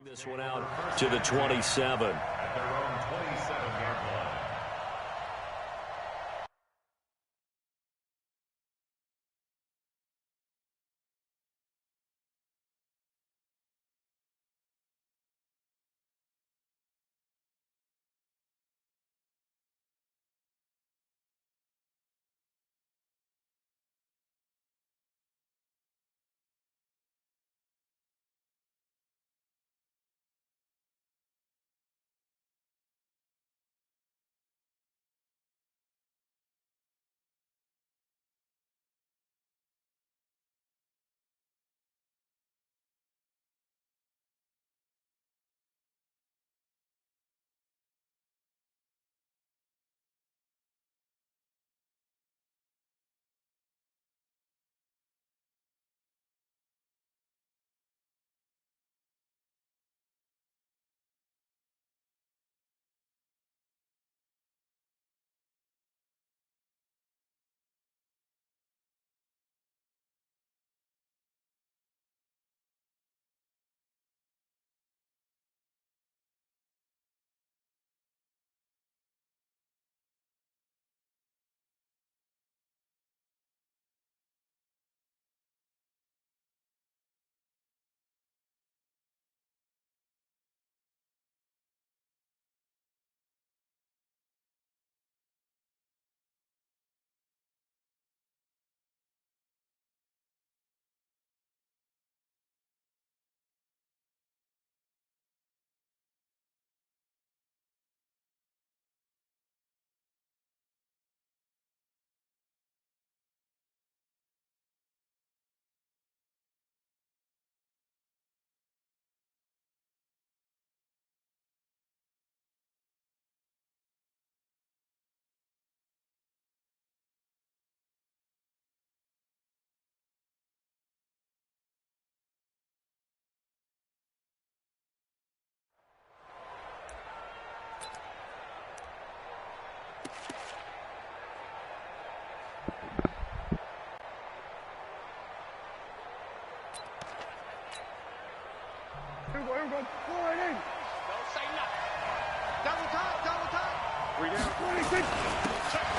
This one out to the 27. At their own 27-yard line.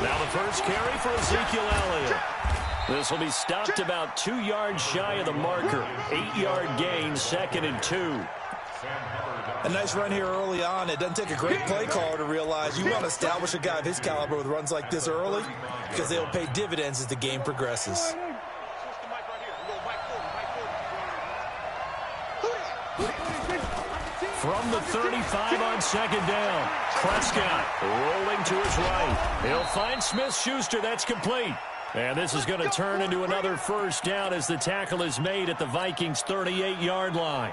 Now the first carry for Ezekiel Elliott. This will be stopped about 2 yards shy of the marker. 8-yard gain, 2nd and 2. A nice run here early on. It doesn't take a great play caller to realize you want to establish a guy of his caliber with runs like this early because they'll pay dividends as the game progresses. From the 35 on 2nd down. Prescott rolling to his right. He'll find Smith-Schuster. That's complete. And this is going to turn into another first down as the tackle is made at the Vikings' 38-yard line.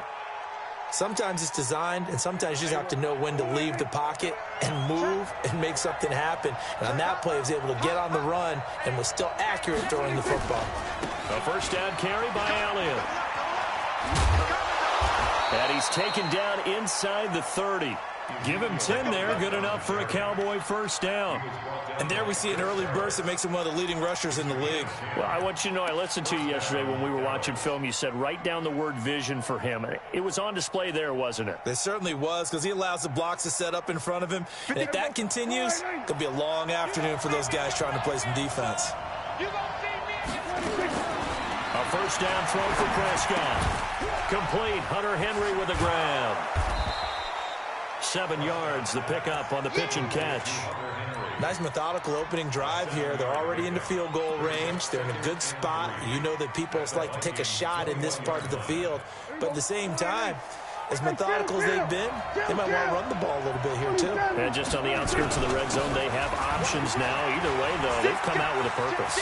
Sometimes it's designed, and sometimes you just have to know when to leave the pocket and move and make something happen. And on that play, he was able to get on the run and was still accurate throwing the football. A first down carry by Elliott. And he's taken down inside the 30. Give him 10 there, good enough for a Cowboy first down. And there we see an early burst that makes him one of the leading rushers in the league. Well, I want you to know, I listened to you yesterday when we were watching film. You said write down the word vision for him. It was on display there, wasn't it? It certainly was, because he allows the blocks to set up in front of him. And if that continues, it'll be a long afternoon for those guys trying to play some defense. A first down throw for Prescott. Complete. Hunter Henry with a grab. 7 yards, the pickup on the pitch and catch. Nice methodical opening drive here. They're already into field goal range. They're in a good spot. You know that people like to take a shot in this part of the field. But at the same time, as methodical as they've been, they might want to run the ball a little bit here too. And just on the outskirts of the red zone, they have options now. Either way, though, they've come out with a purpose.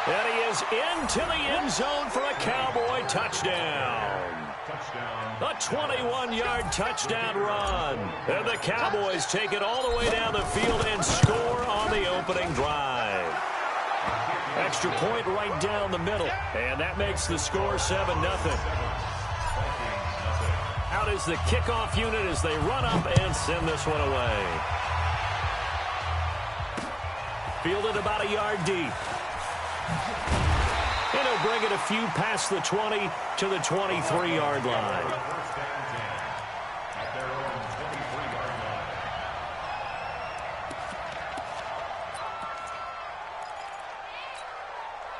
And he is into the end zone for a Cowboy touchdown. A 21-yard touchdown run. And the Cowboys take it all the way down the field and score on the opening drive. Extra point right down the middle. And that makes the score 7-0. Out is the kickoff unit as they run up and send this one away. Fielded about a yard deep. and he'll bring it a few past the 20 to the 23-yard line. First down 10 at their own 23-yard line.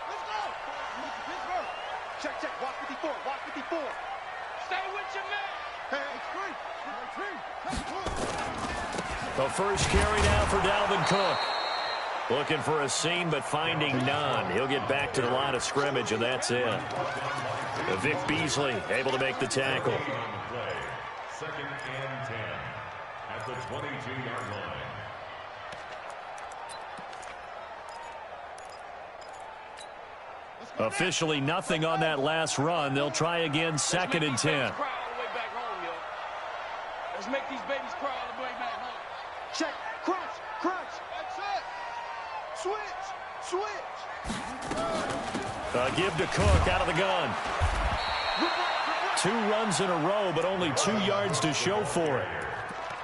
Let's go! Pittsburgh. Check, check. Walk 54. Walk 54. Stay with your man. Hey, The first carry now for Dalvin Cook. Looking for a seam, but finding none. He'll get back to the line of scrimmage, and that's it. Vic Beasley able to make the tackle. Second and 10 at the 22-yard line. Officially nothing on that last run. They'll try again, second and 10. Let's make these babies cry all the way back home. Check. Crunch. Crunch. That's it. Switch. Switch. Give to Cook out of the gun. 2 runs in a row, but only 2 yards to show for it.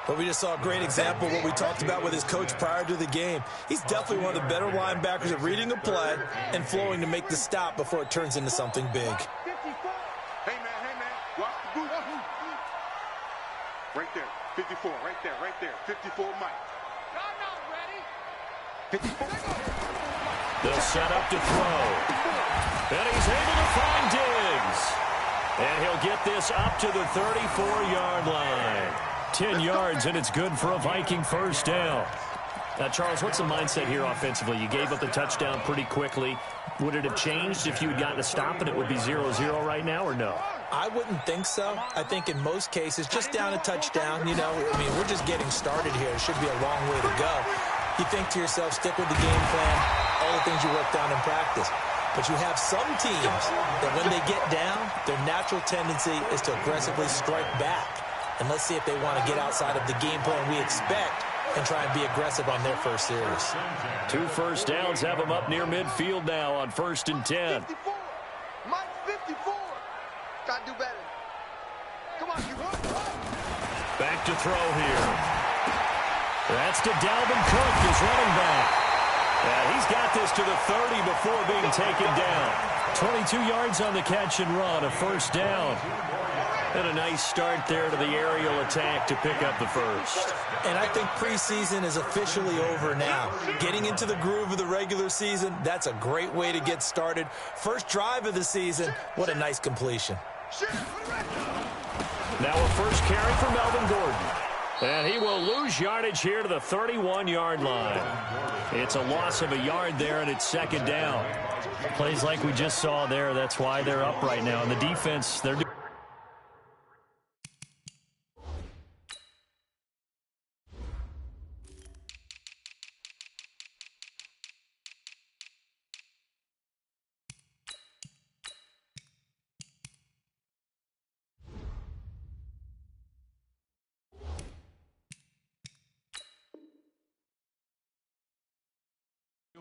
But we just saw a great example of what we talked about with his coach prior to the game. He's definitely one of the better linebackers at reading a play and flowing to make the stop before it turns into something big. Hey, man. Watch the boot. Right there. 54. Right there. 54 Mike. I'm not ready. 54. They'll set up to throw. And he's able to find Diggs. And he'll get this up to the 34-yard line. 10 yards, and it's good for a Viking first down. Now, Charles, what's the mindset here offensively? You gave up the touchdown pretty quickly. Would it have changed if you had gotten a stop and it would be 0-0 right now, or no? I wouldn't think so. I think in most cases, just down a touchdown, we're just getting started here. It should be a long way to go. You think to yourself, stick with the game plan, all the things you worked on in practice. But you have some teams that when they get down, their natural tendency is to aggressively strike back. And let's see if they want to get outside of the game plan we expect and try and be aggressive on their first series. 2 first downs have them up near midfield now on 1st and 10. 54. Mike 54. Gotta do better. Come on, you want. Back to throw here. That's to Dalvin Cook, his running back. And he's got this to the 30 before being taken down. 22 yards on the catch and run, a first down. And a nice start there to the aerial attack to pick up the first. And I think preseason is officially over now. Getting into the groove of the regular season, that's a great way to get started. First drive of the season, what a nice completion. Now a first carry for Melvin Gordon. And he will lose yardage here to the 31-yard line. It's a loss of a yard there, and it's second down. Plays like we just saw there, that's why they're up right now. And the defense, they're doing.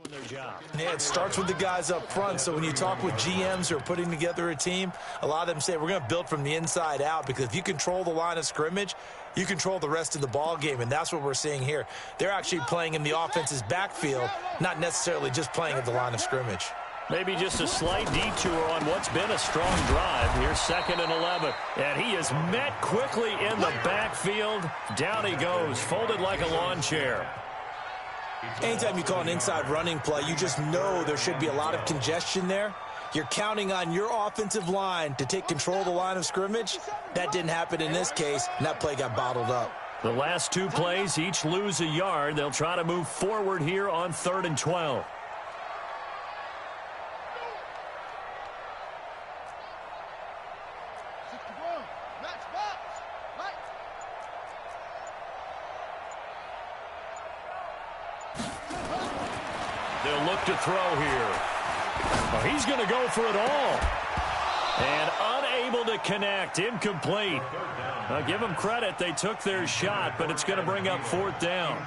Their job. Yeah, it starts with the guys up front. So when you talk with GMs who are putting together a team, a lot of them say we're going to build from the inside out, because if you control the line of scrimmage, you control the rest of the ball game, and that's what we're seeing here. They're actually playing in the offense's backfield, not necessarily just playing at the line of scrimmage. Maybe just a slight detour on what's been a strong drive. Here's 2nd and 11. And he is met quickly in the backfield. Down he goes, folded like a lawn chair. Anytime you call an inside running play, you just know there should be a lot of congestion there. You're counting on your offensive line to take control of the line of scrimmage. That didn't happen in this case, and that play got bottled up. The last 2 plays each lose a yard. They'll try to move forward here on 3rd and 12. They'll look to throw here. Well, he's going to go for it all. And unable to connect. Incomplete. Now, give them credit. They took their shot, but it's going to bring up 4th down.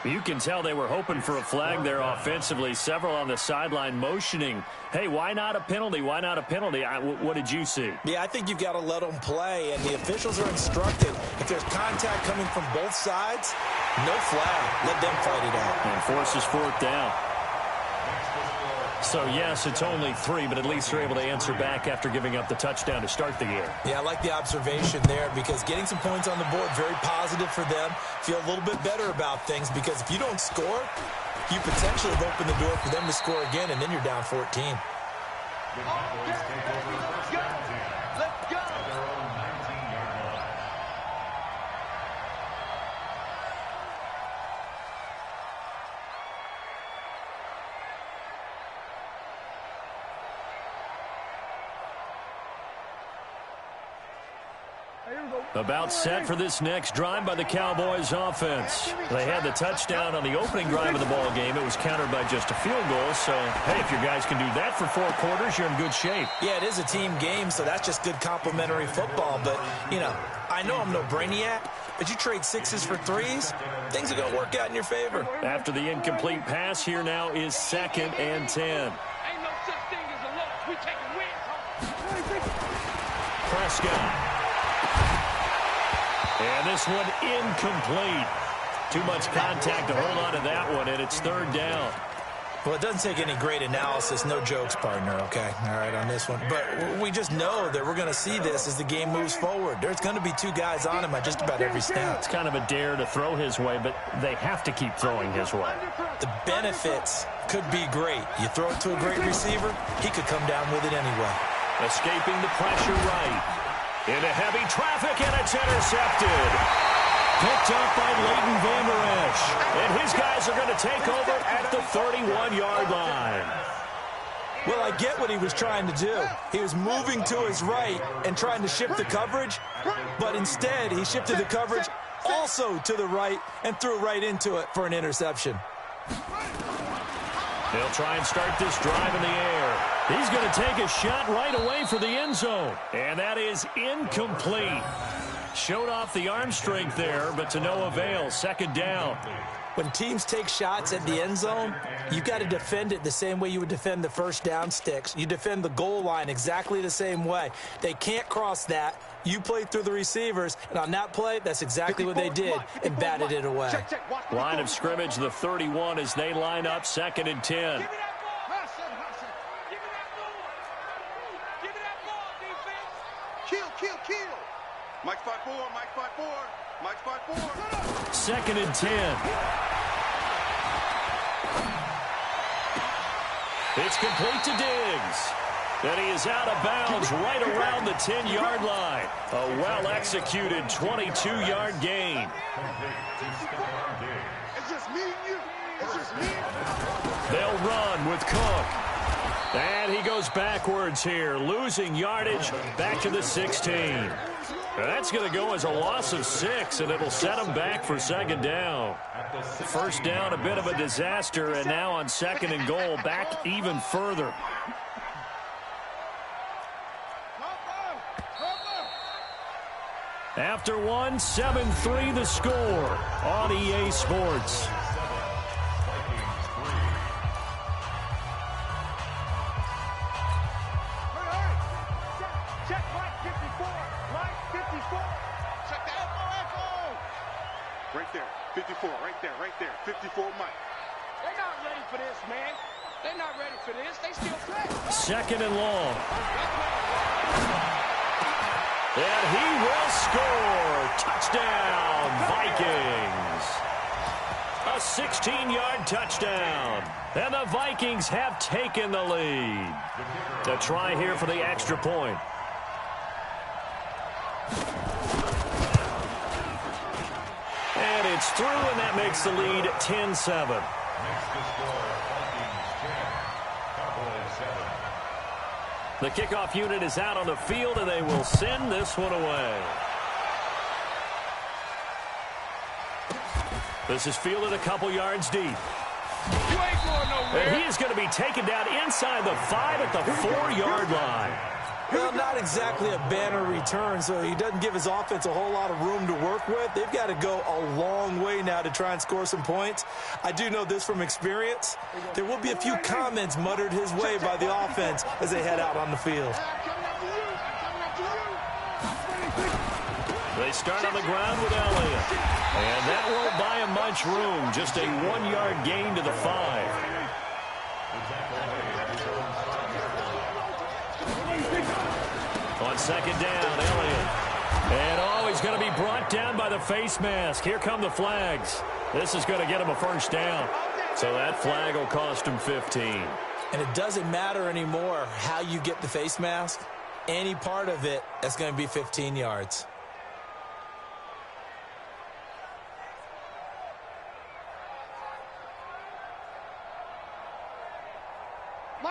You can tell they were hoping for a flag there offensively. Several on the sideline motioning, hey, why not a penalty? Why not a penalty? What did you see? Yeah, I think you've got to let them play, and the officials are instructed. If there's contact coming from both sides, no flag. Let them fight it out. And forces 4th down. So, yes, it's only 3, but at least they're able to answer back after giving up the touchdown to start the game. Yeah, I like the observation there because getting some points on the board, very positive for them. Feel a little bit better about things because if you don't score, you potentially have opened the door for them to score again, and then you're down 14. The Cowboys take over first down 10 at their own 19-yard line. About set for this next drive by the Cowboys offense. They had the touchdown on the opening drive of the ball game. It was countered by just a field goal. So, hey, if your guys can do that for 4 quarters, you're in good shape. Yeah, it is a team game, so that's just good complimentary football. But, you know, I know I'm no brainiac, but you trade 6s for 3s, things are going to work out in your favor. After the incomplete pass, here now is 2nd and 10. Ain't no such thing as a loss. We taking wins home. Prescott. And this one incomplete. Too much contact to hold on to that one, and it's 3rd down. Well, it doesn't take any great analysis. No jokes, partner, okay? All right, on this one. But we just know that we're going to see this as the game moves forward. There's going to be 2 guys on him at just about every snap. It's kind of a dare to throw his way, but they have to keep throwing his way. The benefits could be great. You throw it to a great receiver, he could come down with it anyway. Escaping the pressure right. Into heavy traffic, and it's intercepted. Picked up by Leighton Vander Esch. And his guys are going to take over at the 31-yard line. Well, I get what he was trying to do. He was moving to his right and trying to shift the coverage, but instead he shifted the coverage also to the right and threw right into it for an interception. They'll try and start this drive in the air. He's going to take a shot right away for the end zone. And that is incomplete. Showed off the arm strength there, but to no avail. 2nd down. When teams take shots at the end zone, you've got to defend it the same way you would defend the first down sticks. You defend the goal line exactly the same way. They can't cross that. You play through the receivers, and on that play, that's exactly what they did and batted it away. Line of scrimmage, the 31, as they line up 2nd and 10. Kill. Mike spot 4, Mike spot 4, Mike spot 4. 2nd and 10. It's complete to Diggs. And he is out of bounds right around the 10-yard line. A well-executed 22-yard gain. It's just me and you. It's just me. They'll run with Cook. And he goes backwards here, losing yardage back to the 16. That's going to go as a loss of 6, and it'll set him back for 2nd down. 1st down, a bit of a disaster, and now on 2nd and goal, back even further. After 1, 7-3 the score on EA Sports. Check Mike 54. Mike 54. Check that. Echo. Right there. 54. Right there. 54 Mike. They're not ready for this, man. They're not ready for this. They still play. 2nd and long. And he will score. Touchdown, Vikings. A 16-yard touchdown. And the Vikings have taken the lead. A try here for the extra point. And it's through, and that makes the lead 10-7. The kickoff unit is out on the field, and they will send this one away. This is fielded a couple yards deep. You ain't going nowhere. And he is going to be taken down inside the 5 at the 4-yard line. Well, not exactly a banner return, so he doesn't give his offense a whole lot of room to work with. They've got to go a long way now to try and score some points. I do know this from experience. There will be a few comments muttered his way by the offense as they head out on the field. They start on the ground with Elliott. And that won't buy him much room. Just a 1-yard gain to the 5. second down. Elliott. And, oh, he's going to be brought down by the face mask. Here come the flags. This is going to get him a first down. So that flag will cost him 15. And it doesn't matter anymore how you get the face mask. Any part of it, that's going to be 15 yards.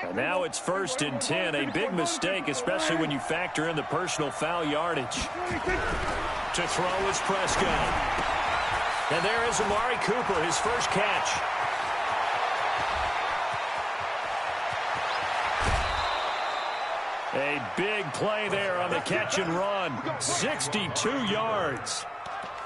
And now it's 1st and 10. A big mistake, especially when you factor in the personal foul yardage. To throw is Prescott. And there is Amari Cooper, his first catch. A big play there on the catch and run. 62 yards.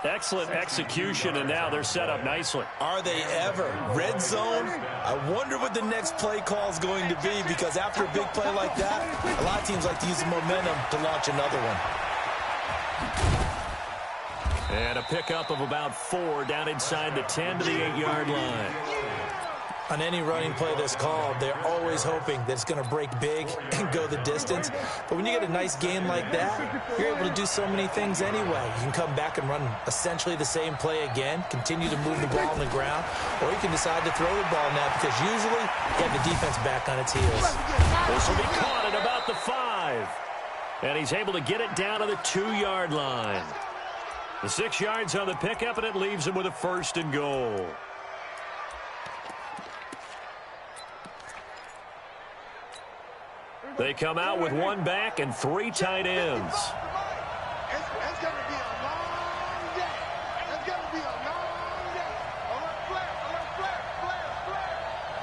Excellent execution, and now they're set up nicely. Are they ever? Red zone? I wonder what the next play call is going to be, because after a big play like that, a lot of teams like to use the momentum to launch another one. And a pickup of about 4 down inside the 10 to the 8-yard line. On any running play that's called, they're always hoping that it's going to break big and go the distance. But when you get a nice game like that, you're able to do so many things anyway. You can come back and run essentially the same play again, continue to move the ball on the ground, or you can decide to throw the ball now because usually you have the defense back on its heels. This will be caught at about the 5. And he's able to get it down to the 2-yard line. The 6 yards on the pickup, and it leaves him with a 1st and goal. They come out with 1 back and 3 tight ends. It's going to be a long day. It's going to be a long day. Alert, flare.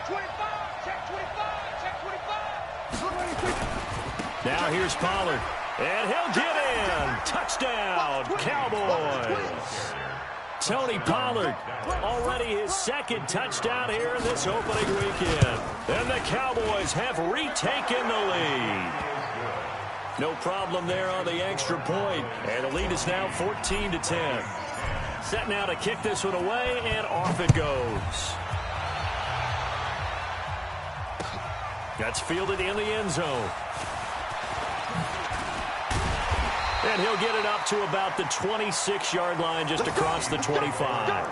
25, check 25. Now here's Pollard. And he'll get in. Touchdown, Cowboys. Tony Pollard, already his 2nd touchdown here in this opening weekend. And the Cowboys have retaken the lead. No problem there on the extra point. And the lead is now 14-10. Set now to kick this one away, and off it goes. That's fielded in the end zone. And he'll get it up to about the 26-yard line, just across the 25.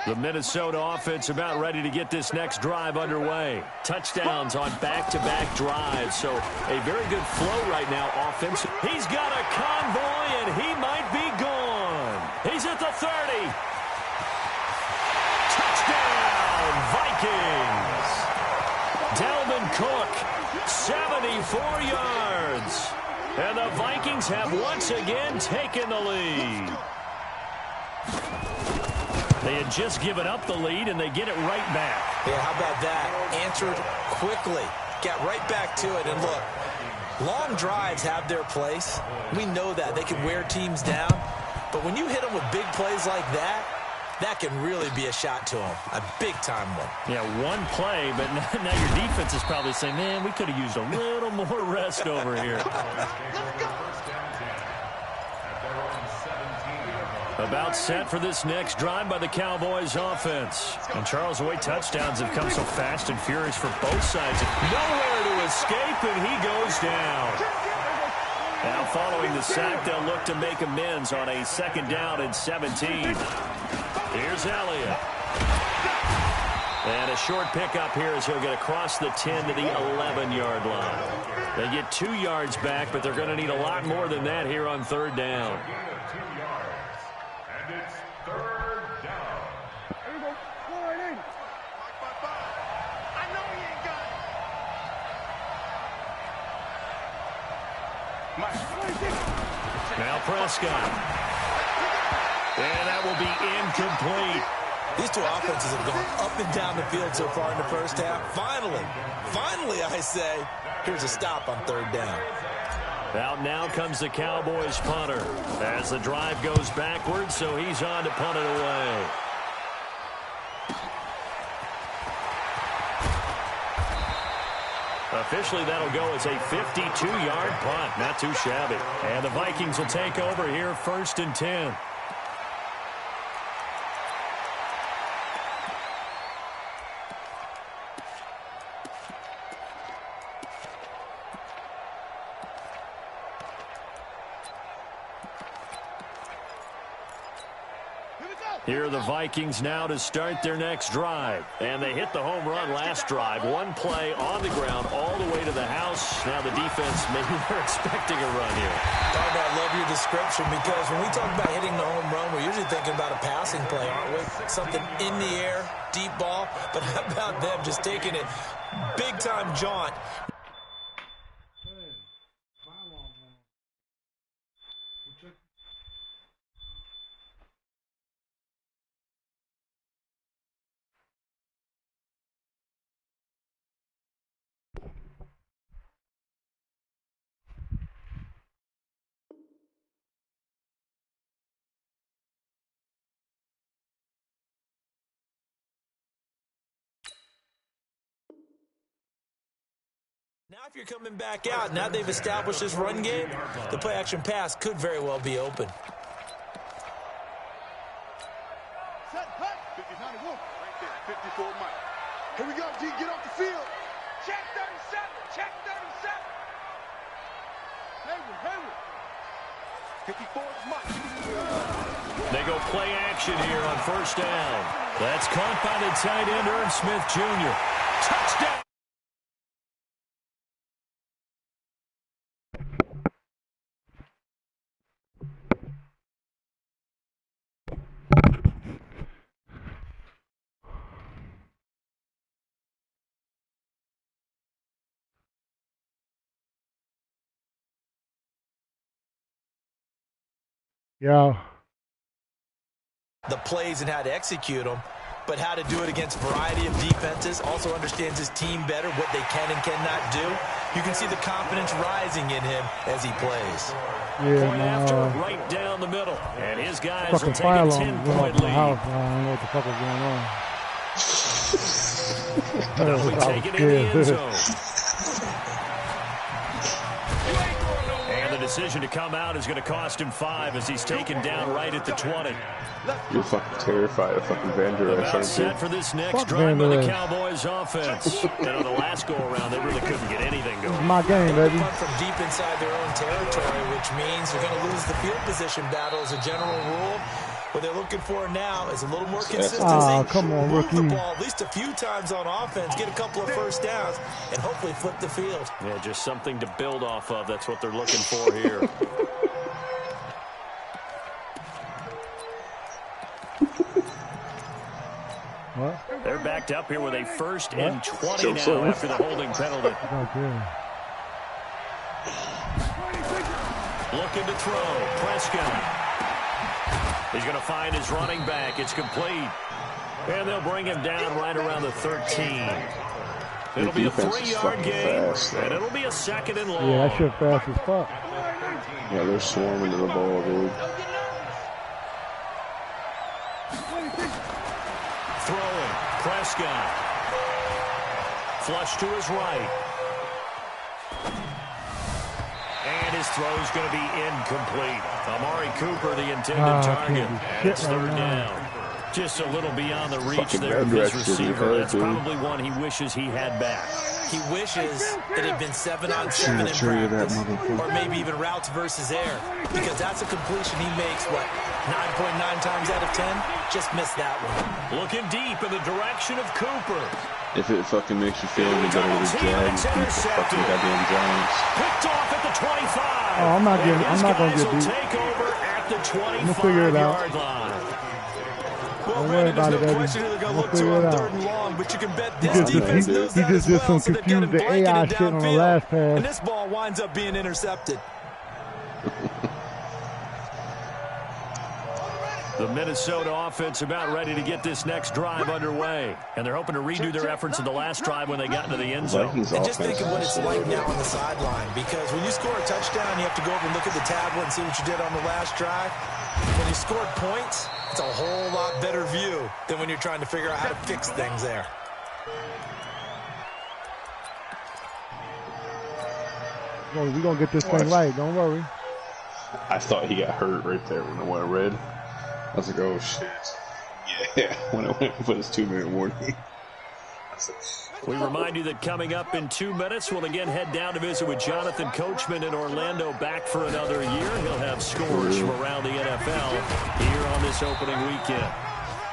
The Minnesota offense about ready to get this next drive underway. Touchdowns on back-to-back drives, so a very good flow right now offense. He's got a convoy, and he might be gone. He's at the 30. Touchdown, Vikings. Dalvin Cook, 74 yards. And the Vikings have once again taken the lead. They had just given up the lead, and they get it right back. Yeah, how about that? Answered quickly. Got right back to it. And look, long drives have their place. We know that. They can wear teams down. But when you hit them with big plays like that, that can really be a shot to them. A big-time one. Yeah, one play, but now your defense is probably saying, man, we could have used a little more rest over here. About set for this next drive by the Cowboys offense. And Charles, the way touchdowns have come so fast and furious for both sides. Nowhere to escape, and he goes down. Now following the sack, they'll look to make amends on a 2nd down and 17. Here's Elliott. And a short pickup here as he'll get across the 10 to the 11-yard line. They get 2 yards back, but they're going to need a lot more than that here on 3rd down. Now Prescott. And that will be incomplete. These two offenses have gone up and down the field so far in the first half. Finally, I say, here's a stop on third down. Out now comes the Cowboys punter as the drive goes backwards, so he's on to punt it away. Officially, that'll go as a 52-yard punt. Not too shabby. And the Vikings will take over here, 1st and 10. Here are the Vikings now to start their next drive. And they hit the home run last drive. One play on the ground all the way to the house. Now the defense, maybe they're expecting a run here. I love your description, because when we talk about hitting the home run, we're usually thinking about a passing play, aren't we? Something in the air, deep ball. But how about them just taking it big-time jaunt? Now if you're coming back out, now they've established this run game, the play-action pass could very well be open. Set, hut. 50-90, wolf. Right there, 54 Mike. Here we go, G, get off the field. Check 37, check 37. Hayward. 54 is Mike. They go play action here on 1st down. That's caught by the tight end, Irv Smith Jr. Touchdown! Yeah. The plays and how to execute them, but how to do it against a variety of defenses. Also understands his team better, what they can and cannot do. You can see the confidence rising in him as he plays. Yeah, Point after, right down the middle. And his guys will take a 10-point lead. I don't know what the fuck is going on. They'll be taken in the end zone. The decision to come out is going to cost him 5 as he's taken down right at the 20. You're fucking terrified of fucking Vander Esch, aren't Set you? for this next drive by the Cowboys offense. And on the last go-around, they really couldn't get anything going. It's my game, baby. From deep inside their own territory, which means they're going to lose the field position battle as a general rule. What they're looking for now is a little more consistency. Oh, come on, move rookie. the ball at least a few times on offense, get a couple of first downs, and hopefully flip the field. Yeah, just something to build off of. That's what they're looking for here. What? They're backed up here with a 1st and 20 now after the holding penalty. Looking to throw. Prescott. He's going to find his running back. It's complete. And they'll bring him down right around the 13. It'll be a 3-yard gain, and it'll be a 2nd and long. Yeah, that shit fast as fuck. Yeah, they're swarming to the ball, dude. Throwing. Prescott. Flush to his right. And his throw's going to be incomplete. Amari Cooper, the intended target. And it's 3rd down. Just a little beyond the reach there of his receiver. That's probably one he wishes he had back. He wishes it had been 7-on-7 in practice, or maybe even routes versus air, because that's a completion he makes, what, 9.9 times out of 10? Just missed that one. Looking deep in the direction of Cooper. If it fucking makes you feel any better, the Jags beat the fucking goddamn Giants. Picked off at the 25. Oh, I'm not going to get beat. Take over at the 25-yard line. Well, Brandon, there's no question who they're going to look to on 3rd and long, but you can bet this defense knows that as well, so they've got him blanketed downfield, and this ball winds up being intercepted. The Minnesota offense about ready to get this next drive underway. And they're hoping to redo their efforts in the last drive when they got into the end zone. And just think of what it's like now on the sideline. Because when you score a touchdown, you have to go over and look at the tablet and see what you did on the last drive. When you scored points, it's a whole lot better view than when you're trying to figure out how to fix things there. We're going to get this thing right. Don't worry. I thought he got hurt right there when it went red. I was like, oh, shit. Yeah, when it went for this 2-minute warning. We remind you that coming up in 2 minutes, we'll again head down to visit with Jonathan Coachman in Orlando, back for another year. He'll have scores from around the NFL here on this opening weekend.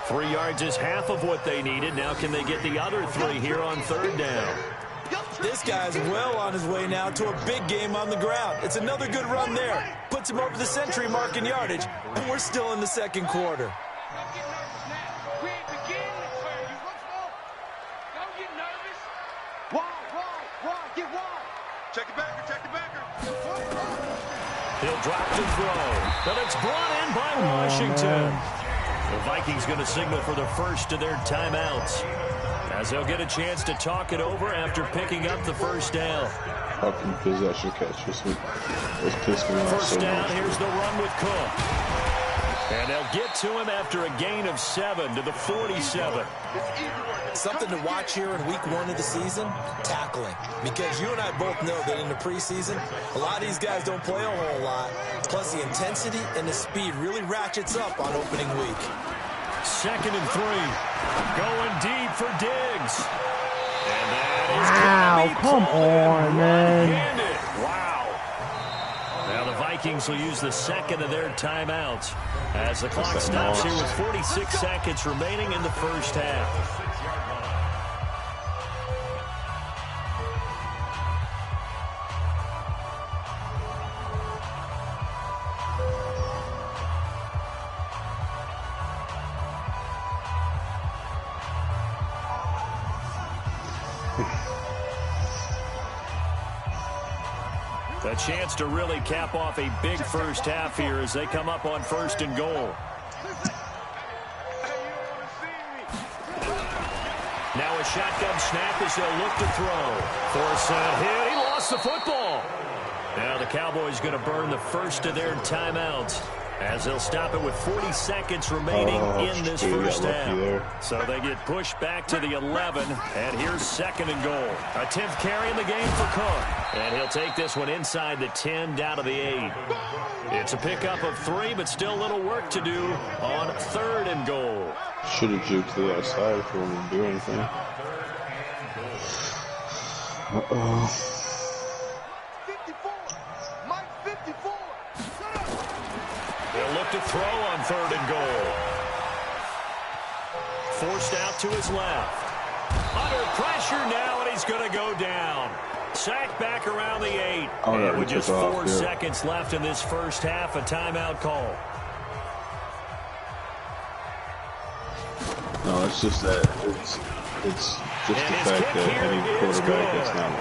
3 yards is half of what they needed. Now can they get the other 3 here on third down? This guy's well on his way now to a big game on the ground. It's another good run there. Puts him over the century mark in yardage, and we're still in the second quarter. Don't get nervous now. We ain't beginning to turn you. What's wrong? Don't get nervous. Wide. Get wide. Check the backer. He'll drop to throw, but it's brought in by Washington. The Vikings going to signal for the first of their timeouts, as they'll get a chance to talk it over after picking up the first down. How can possession catch this one? It's pissed me off First so down, much. here's the run with Cook. And they'll get to him after a gain of 7 to the 47. Something to watch here in week 1 of the season, tackling. Because you and I both know that in the preseason, a lot of these guys don't play a whole lot. Plus, the intensity and the speed really ratchets up on opening week. 2nd and 3. Going deep for Diggs. And that is Wow, come on, man. Wow. Now the Vikings will use the second of their timeouts as the clock stops here with 46 seconds remaining in the first half. A chance to really cap off a big first half here as they come up on 1st and goal. Now a shotgun snap as they'll look to throw. Force that hit. He lost the football. Now the Cowboys going to burn the first of their timeouts as they'll stop it with 40 seconds remaining in this first half. So they get pushed back to the 11, and here's 2nd and goal. A 10th carry in the game for Cook, and he'll take this one inside the 10 down to the 8. It's a pickup of 3, but still a little work to do on 3rd and goal. Should have juked to the outside if we wanted to do anything. Uh-oh. They'll look to throw on 3rd and goal. Forced out to his left. Under pressure now, and he's going to go down. Sacked back around the 8. And with just 4 seconds left in this first half, a timeout call. No, it's just that it's just the fact that any quarterback that's not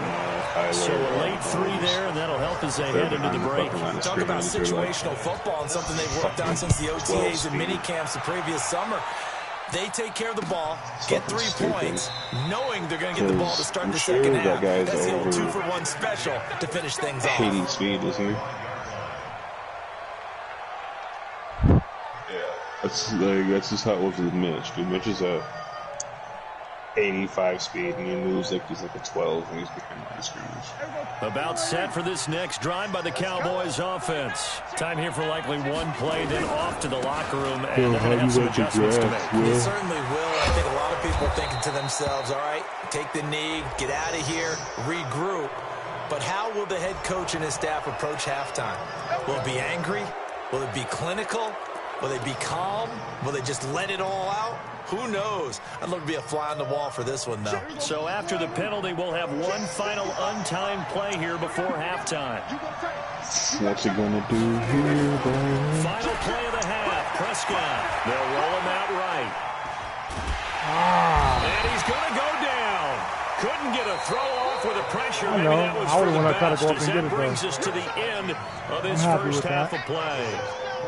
so a late 3 there, and that'll help as they head into the break. Talk about situational football and something they've worked on since the OTAs and mini camps the previous summer. They take care of the ball, get 3 points, knowing they're going to get the ball to start the second half. That's the old 2-for-1 special to finish things off. 80 speed, isn't he? That's just how it was with Mitch. Dude, Mitch is a 85 speed, and he moves like he's like a 12 when he's behind the scrimmage. About set for this next drive by the Cowboys offense. Time here for likely one play, then off to the locker room, and they're going to have some adjustments to make. They certainly will. I think a lot of people are thinking to themselves, all right, take the knee, get out of here, regroup. But how will the head coach and his staff approach halftime? Will it be angry? Will it be clinical? Will they be calm? Will they just let it all out? Who knows? I'd love to be a fly on the wall for this one, though. So after the penalty, we'll have one final untimed play here before halftime. What's he going to do here, boy? Final play of the half. Prescott. They'll roll him out right. And he's going to go down. Couldn't get a throw off off with the pressure. I Maybe know. that was I for would've the wanna try to best go up as and that get it, brings though. us to the end of this happy first with half that. of play.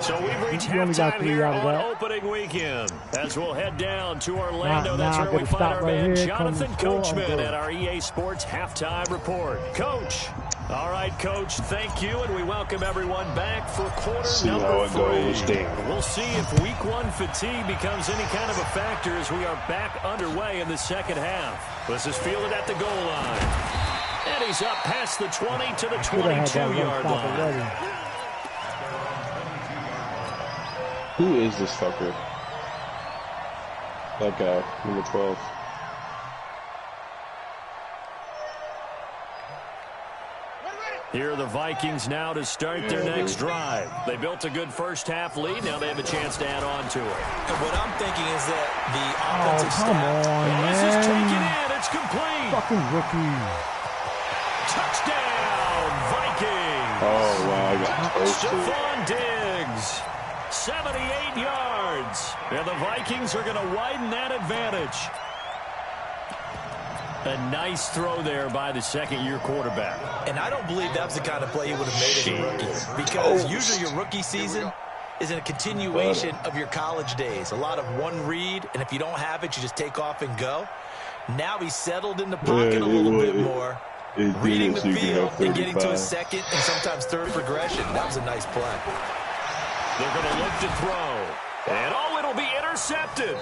So we've reached You only got halftime 3 here out of on that. opening weekend. As we'll head down to Orlando, that's Now I where we gotta find stop our right man here, come and Jonathan score, I'm Coachman good. at our EA Sports Halftime Report. Coach. All right, Coach, thank you, and we welcome everyone back for quarter See number how it 3. goes down. We'll see if Week 1 fatigue becomes any kind of a factor as we are back underway in the second half. This is fielded at the goal line. And he's up past the 20 to the 22-yard line. Already. Who is this fucker? That guy, number 12. Here are the Vikings now to start their next drive. They built a good first half lead. Now they have a chance to add on to it. And what I'm thinking is that the Oh, offensive come staff... on, This is taken man. in. It's complete. Fucking rookie. Touchdown, Vikings. Oh, wow, I got toasted. Stephon Diggs, 78 yards. And the Vikings are going to widen that advantage. A nice throw there by the second-year quarterback. And I don't believe that was the kind of play he would have made as a rookie. Because usually your rookie season is in a continuation of your college days. A lot of one read, and if you don't have it, you just take off and go. Now he's settled in the pocket a little bit more, reading the field and getting to his second and sometimes third progression. That was a nice play. They're going to look to throw. And, oh, it'll be intercepted.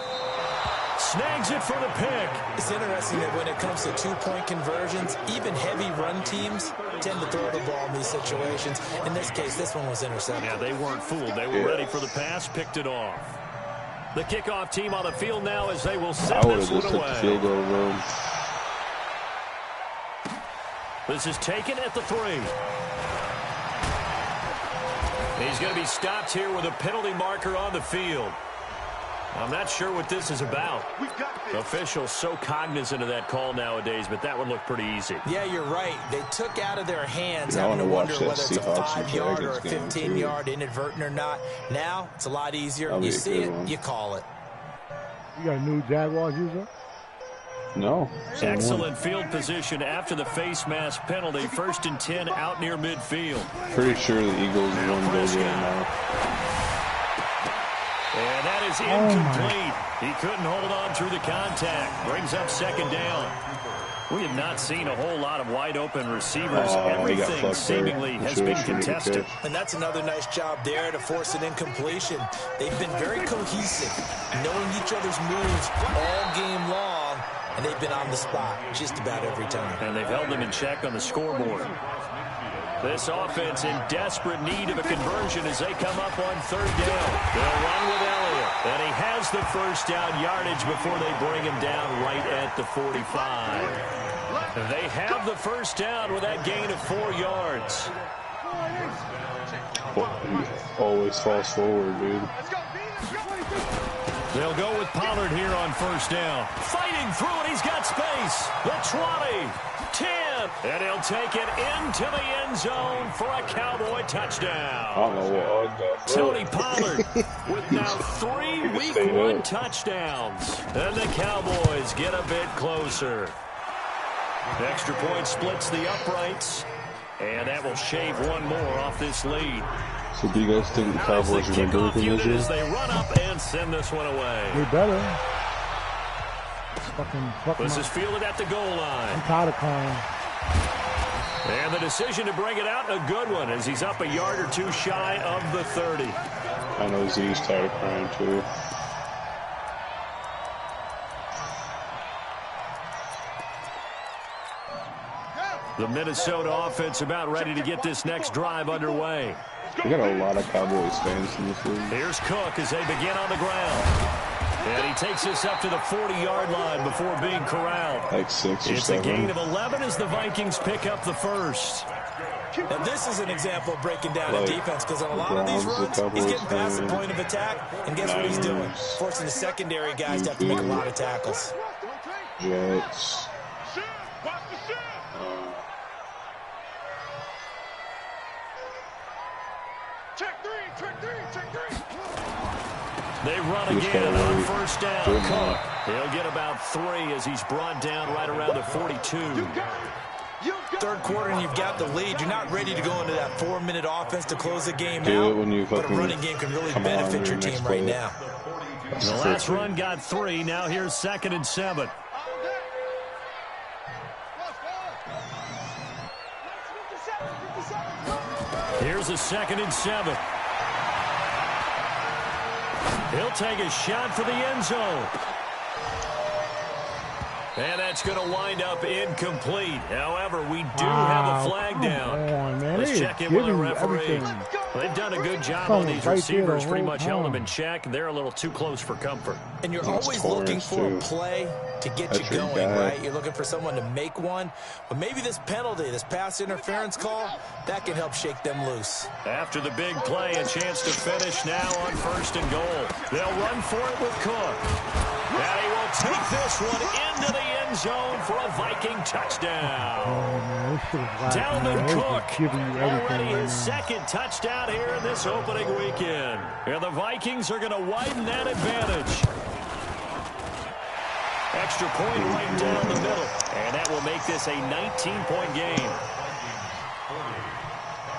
Snags it for the pick. It's interesting that when it comes to two-point conversions, even heavy run teams tend to throw the ball in these situations. In this case, this one was intercepted. Yeah, they weren't fooled. They were ready for the pass, picked it off. The kickoff team on the field now as they will send this one took the away. field goal room. This is taken at the 3. He's going to be stopped here with a penalty marker on the field. I'm not sure what this is about. Officials so cognizant of that call nowadays, but that one looked pretty easy. Yeah, you're right. They took out of their hands, Yeah, I having to wanna watch wonder that whether it's a Seahawks and 5-yard or a Dragons game, 15-yard inadvertent or not. Now, it's a lot easier. That'll be You a see good it, one. you call it. You got a new Jaguars user? No. Excellent field position after the face mask penalty. 1st and 10 out near midfield. Pretty sure the Eagles won their game now. And that is incomplete. He couldn't hold on through the contact. Brings up 2nd down. We have not seen a whole lot of wide-open receivers. Everything seemingly has been contested. And that's another nice job there to force an incompletion. They've been very cohesive, knowing each other's moves all game long, and they've been on the spot just about every time. And they've held them in check on the scoreboard. This offense in desperate need of a conversion as they come up on 3rd down. They'll run with Elliott. And he has the first down yardage before they bring him down right at the 45. They have the first down with that gain of 4 yards. He always falls forward, dude. They'll go with Pollard here on 1st down. Fighting through it. He's got space. The 20. 10. And he'll take it into the end zone for a Cowboy touchdown. I don't know what I got. Tony Pollard with now 3 Week 1 touchdowns. And the Cowboys get a bit closer. Extra point splits the uprights. And that will shave one more off this lead. So do you guys think the Cowboys are going to do anything this year? As they run up and send this one away. They better. Fucking This is fielded at the goal line. I'm tired of crying. And the decision to bring it out, a good one, as he's up a yard or 2 shy of the 30. I know Z's tired of crying too. The Minnesota offense about ready to get this next drive underway. We got a lot of Cowboys fans in this league. Here's Cook as they begin on the ground. And he takes this up to the 40-yard line before being corralled. Like 6 or 7. It's a gain of 11 as the Vikings pick up the first. Now, this is an example of breaking down a defense, because on a lot of these runs, he's getting past the point of attack, and guess what he's doing? Forcing the secondary guys to have to make a lot of tackles. Jets. They run again on 1st down. Cook. He'll get about 3 as he's brought down right around the 42. third quarter and you've got the lead, you're not ready to go into that 4-minute offense to close the game Do out. it when you but a running game can really benefit your team right now. The last run got 3. Now here's 2nd and 7. Here's a 2nd and 7. He'll take a shot for the end zone. And that's going to wind up incomplete. However, we do have a flag down. Let's check in with the referee. They've done a good job on these receivers, pretty much held them in check. They're a little too close for comfort. And you're always looking for a play to get you going, right? You're looking for someone to make one. But maybe this penalty, this pass interference call, that can help shake them loose. After the big play, a chance to finish now on 1st and goal. They'll run for it with Cook. And he will take this one into the end zone for a Viking touchdown. Dalvin Cook, already his 2nd touchdown here in this opening weekend. And the Vikings are going to widen that advantage. Extra point right down the middle. And that will make this a 19-point game.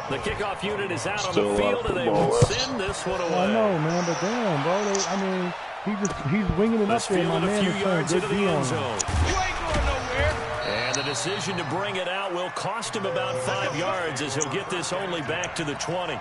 The kickoff unit is out on the field, and they will send this one away. I know, man, but damn, bro. He's winging it up there. My man is playing good D on him. And the decision to bring it out will cost him about 5 yards as he'll get this only back to the 20.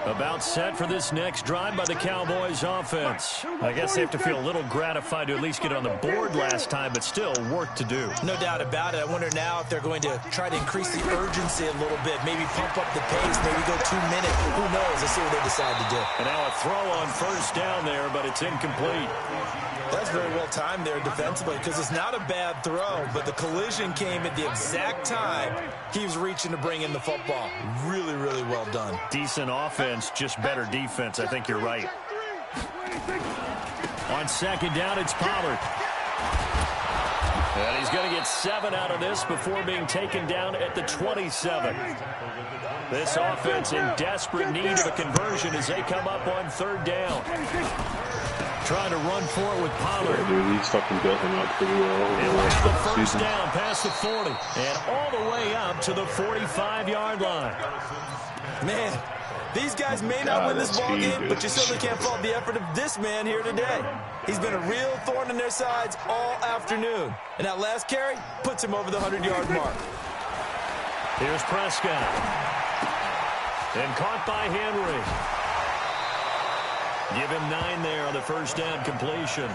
About set for this next drive by the Cowboys offense. I guess they have to feel a little gratified to at least get on the board last time, but still work to do. No doubt about it. I wonder now if they're going to try to increase the urgency a little bit, maybe pump up the pace, maybe go 2 minutes. Who knows? Let's see what they decide to do. And now a throw on 1st down there, but it's incomplete. That's very well timed there defensively because it's not a bad throw, but the collision came at the exact time he was reaching to bring in the football. Really, really well done. Decent offense, just better defense. I think you're right. On 2nd down, it's Pollard. And he's going to get 7 out of this before being taken down at the 27. This offense in desperate need of a conversion as they come up on 3rd down. Trying to run for it with Pollard. He's fucking built him up pretty well. He'll have the 1st down past the 40 and all the way up to the 45-yard line. Man, these guys may not win this ball game, but you certainly can't fault the effort of this man here today. He's been a real thorn in their sides all afternoon. And that last carry puts him over the 100-yard mark. Here's Prescott. And caught by Henry. Give him 9 there on the 1st down completion.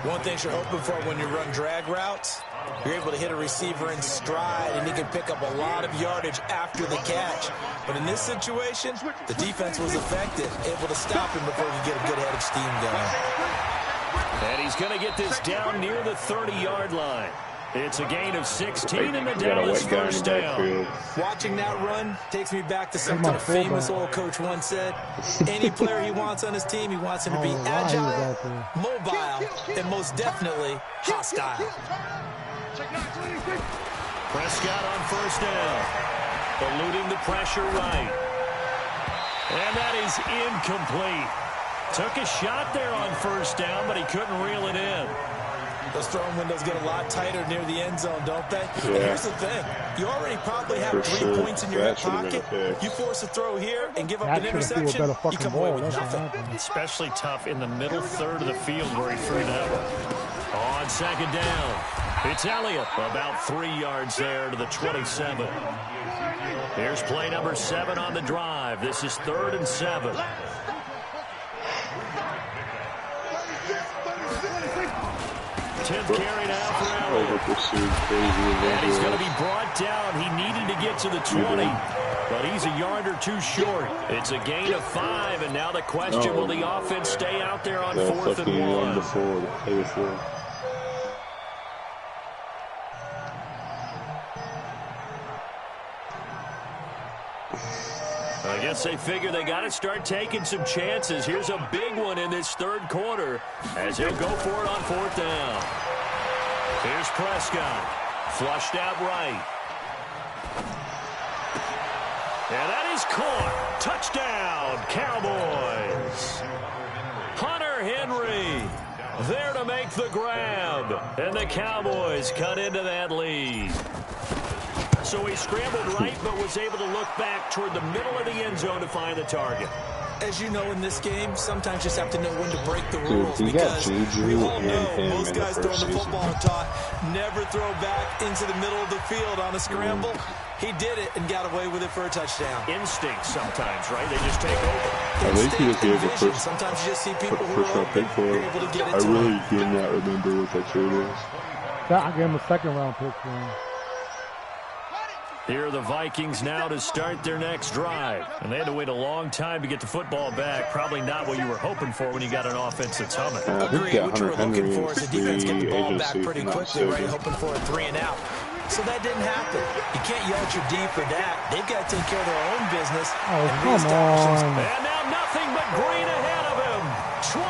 One thing you're hoping for when you run drag routes, you're able to hit a receiver in stride, and he can pick up a lot of yardage after the catch. But in this situation, the defense was effective, able to stop him before he could get a good head of steam going. And he's going to get this down near the 30-yard line. It's a gain of 16 in the Dallas 1st down. Watching that run takes me back to something a famous old coach once said. Any player he wants on his team, he wants him to be agile, mobile, and most definitely hostile. Prescott on 1st down. Eluding the pressure right. And that is incomplete. Took a shot there on 1st down, but he couldn't reel it in. Those throwing windows get a lot tighter near the end zone, don't they? Yeah. And here's the thing. You already probably have 3 points in your hip pocket. You force a throw here and give up an interception, you come away with nothing. Especially tough in the middle third of the field where he threw that one. On 2nd down, it's Elliott. About 3 yards there to the 27. Here's play number 7 on the drive. This is 3rd and 7. 10th carry now for Elliott. And he's going to be brought down. He needed to get to the 20, but he's a yard or 2 short. It's a gain of 5, and now the question, will the offense stay out there on 4th and 1? I guess they figure they got to start taking some chances. Here's a big one in this 3rd quarter as he'll go for it on 4th down. Here's Prescott. Flushed out right. And that is caught. Touchdown, Cowboys. Hunter Henry. there to make the grab. And the Cowboys cut into that lead. So he scrambled right, but was able to look back toward the middle of the end zone to find the target. As you know, in this game, sometimes you just have to know when to break the rules, because we all know most guys throwing the football are taught never throw back into the middle of the field on a scramble. He did it and got away with it for a touchdown. Instinct sometimes, right? They just take over. I think he was able to sometimes you just see people who first round pick for it. I really do not remember what that trade was. I gave him a second round pick for him. Here are the Vikings now to start their next drive. And they had to wait a long time to get the football back. Probably not what you were hoping for when you got an offense that's humming. Agreed. What you were looking for is the defense get the ball back pretty quickly, right? Hoping for a 3 and out. So that didn't happen. You can't yell at your D for that. They've got to take care of their own business. Oh, come on. And now nothing but green ahead of him. 20.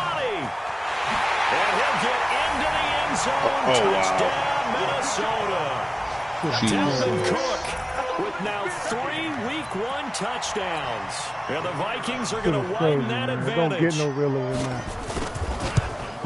And he'll get into the end zone. Touchdown, Minnesota. Dalvin Cook with now 3 Week 1 touchdowns. And the Vikings are going to widen that advantage. Don't get no realer than that.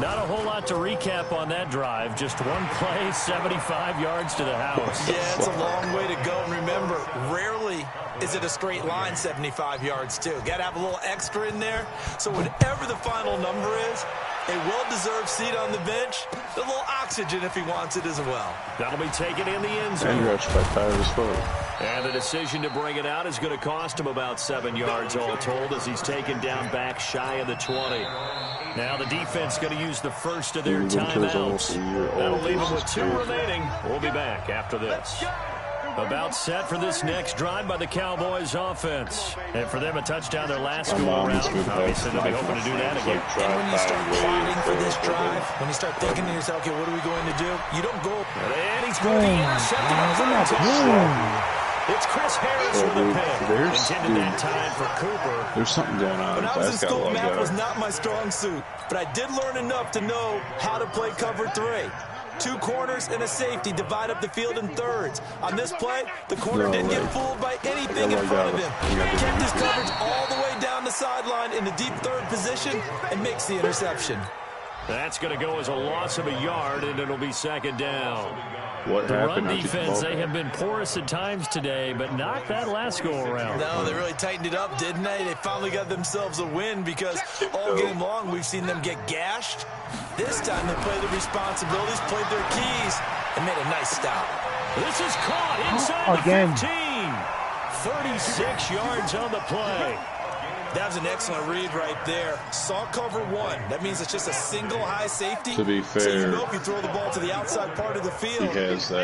Not a whole lot to recap on that drive. Just one play, 75 yards to the house. Yeah, it's a long way to go. And remember, rarely is it a straight line 75 yards, too. Got to have a little extra in there. So whatever the final number is, a well-deserved seat on the bench, a little oxygen if he wants it as well. That'll be taken in the end zone. And rushed by Tyrus Ford. And the decision to bring it out is going to cost him about 7 yards all told, as he's taken down back shy of the 20. Now the defense going to use the first of their timeouts. That'll leave them with 2 remaining. We'll be back after this. About set for this next drive by the Cowboys offense. And for them, a touchdown their last go-around. Obviously, they'll be hoping to do that again. And when you start plotting for this drive, when you start thinking to yourself, okay, what are we going to do? You don't go. And he's going to be intercepted. It's Chris Harris with the pick. Intended that time for Cooper. There's something going on. When I was in school, math was not my strong suit. But I did learn enough to know how to play cover 3. 2 corners and a safety divide up the field in thirds. On this play, the corner didn't get fooled by anything in front of him. Kept his coverage all the way down the sideline in the deep third position and makes the interception. That's going to go as a loss of a yard, and it'll be second down. The run defense, they have been porous at times today, but not that last go-around. No, they really tightened it up, didn't they? They finally got themselves a win, because all game long we've seen them get gashed. This time they played the responsibilities, played their keys, and made a nice stop. This is caught inside the 15. 36 yards on the play. That was an excellent read right there. Saw cover 1. That means it's just a single high safety. To be fair, so you know if you throw the ball to the outside part of the field,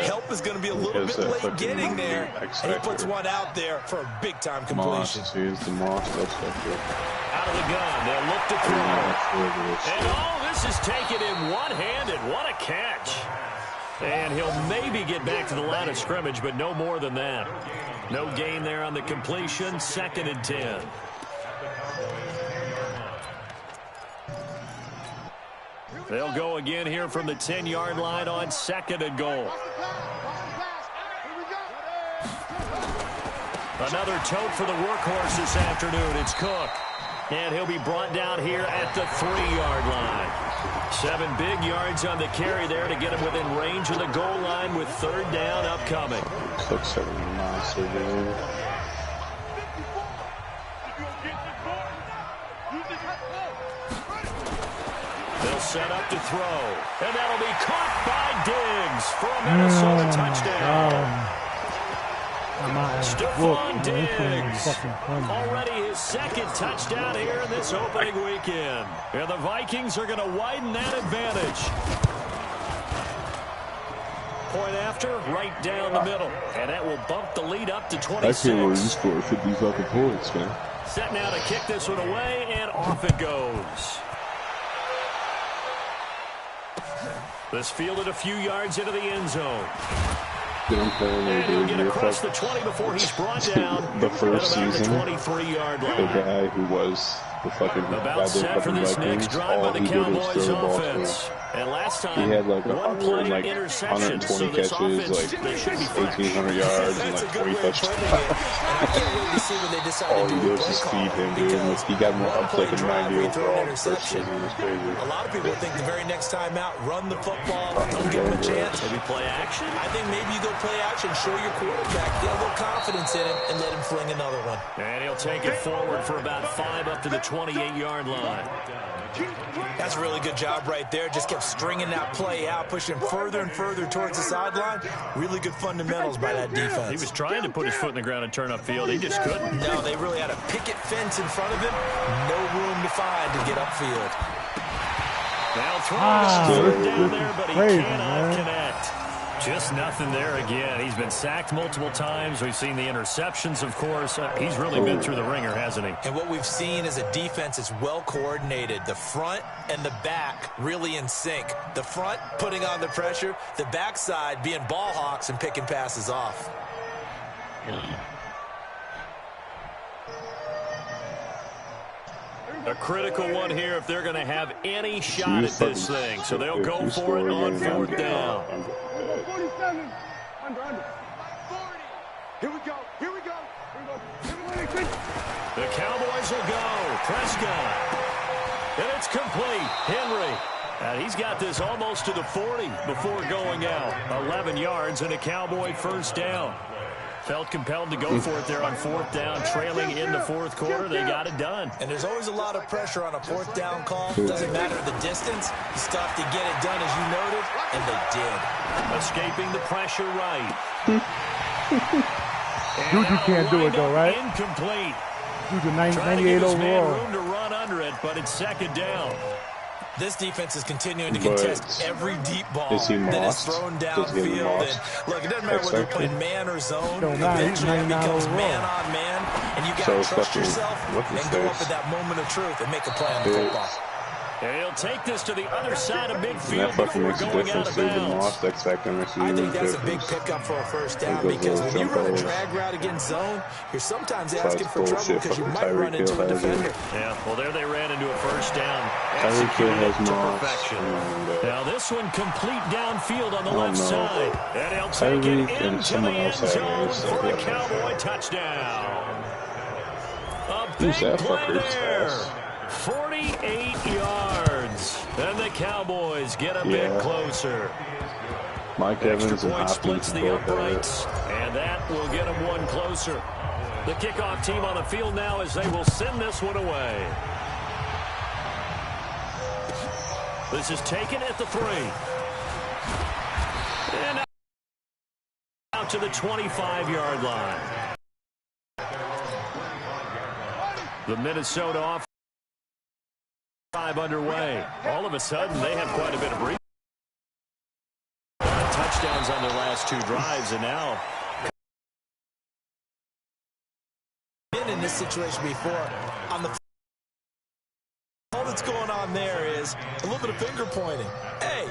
help is going to be a little bit late getting there. And he puts one out there for a big-time completion. Out of the gun, they'll look to throw. And this is taken in one-handed. What a catch. And he'll maybe get back to the line of scrimmage, but no more than that. No gain there on the completion. 2nd and 10. They'll go again here from the 10-yard line on 2nd and goal. Another tote for the workhorse this afternoon. It's Cook. And he'll be brought down here at the 3-yard line. 7 big yards on the carry there to get him within range of the goal line with 3rd down upcoming. Cook 7 miles over. They'll set up to throw. And that'll be caught by Diggs for a Minnesota touchdown. Stephon Diggs. Already his 2nd touchdown here in this opening weekend. And the Vikings are going to widen that advantage. Point after, right down the middle. And that will bump the lead up to 26. I can't believe you scored 50 fucking points, man. Set now to kick this one away, and off it goes. This fielded a few yards into the end zone. And he'll get across the 20 before he's brought down the first at about season, the 23-yard line. The guy who was the fucking about set for this next drive by the Cowboys offense. And last time, he had like one play like interception. 120 So this catches, offense, like they should be fresh. 1,800 yards, and like 40 touchdowns. And I can't wait to see when they decide All to he do did a was play just call. feed him, dude. Like, he got more up like a 90 overall interception. A lot of people think the very next time out, run the football, don't give him a chance. Maybe play action? I think maybe you go play action, show your quarterback, get a little confidence in him, and let him fling another one. And he'll take it forward for about 5 up to the 28-yard line. That's a really good job right there. Just kept stringing that play out, pushing further and further towards the sideline. Really good fundamentals by that defense. He was trying to put his foot in the ground and turn upfield. He just couldn't. No, they really had a picket fence in front of him. No room to find to get upfield. Now throwing down there, but he crazy, cannot connect. Just nothing there again. He's been sacked multiple times. We've seen the interceptions, of course. He's really been through the ringer, hasn't he? And what we've seen is a defense that's well coordinated. The front and the back really in sync. The front putting on the pressure. The backside being ball hawks and picking passes off. A critical one here if they're going to have any shot at this thing. So they'll go for it on 4th down. 47. Under. 40. Here we go. Here we go. The Cowboys will go. Prescott. And it's complete. Henry. And he's got this almost to the 40 before going out. 11 yards and a Cowboy first down. Felt compelled to go for it there on 4th down, trailing in the 4th quarter. They got it done. And there's always a lot of pressure on a 4th down call. Doesn't matter the distance. You still have to get it done, as you noted, and they did. Escaping the pressure right. Dude, you can't do it, though, right? Incomplete. Dude, the Trying to 98 give his man overall. room to run under it, but it's 2nd down. This defense is continuing to contest every deep ball is he that is mossed? thrown Does he get downfield. mossed? And look, it doesn't matter whether you're playing man or zone. Don't matter. He's Eventually it 99 becomes overall. man on man, and you got So to it's trust fucking yourself what's his and go up face? at that moment of truth and make a play on the Dude. football. And he'll take this to the other side of And midfield that fucking before makes a going out difference. of There's a bounds. Moss X factor next to I you. think that's a big pickup for a first down because when you run a drag route against zone, you're sometimes asking for trouble because you might run into a defender. Yeah, well, there they ran into a first down. Tyreek Hill has Executed to Moss. perfection. Now this one complete downfield on the I don't left know. side. And he'll take it Tyreek and into the someone end else had zone it, so for a yeah. Cowboy touchdown. A Who's big that play fucker's there. ass? 48 yards. And the Cowboys get a bit closer. Mike Extra Evans and point Hopkins splits the both had it. uprights. And that will get them one closer. The kickoff team on the field now as they will send this one away. This is taken at the 3. And out to the 25-yard line. The Minnesota offense 5 underway. All of a sudden, they have quite a bit of breathing. Touchdowns on their last 2 drives, and now Been in this situation before. On the all that's going on there is a little bit of finger pointing. Hey,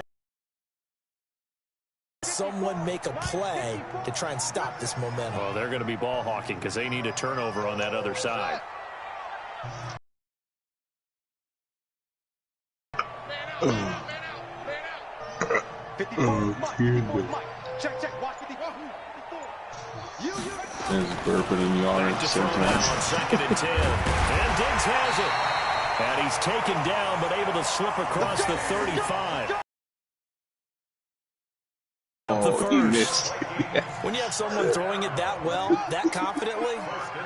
someone make a play to try and stop this momentum. well, they're going to be ball hawking because they need a turnover on that other side. Check. Watch 54. There's burping and yawning at the To same throw now time. on 2nd and 10. And Diggs has it. And he's taken down, but able to slip across the 35. Oh, he missed. When you have someone throwing it that well, that confidently,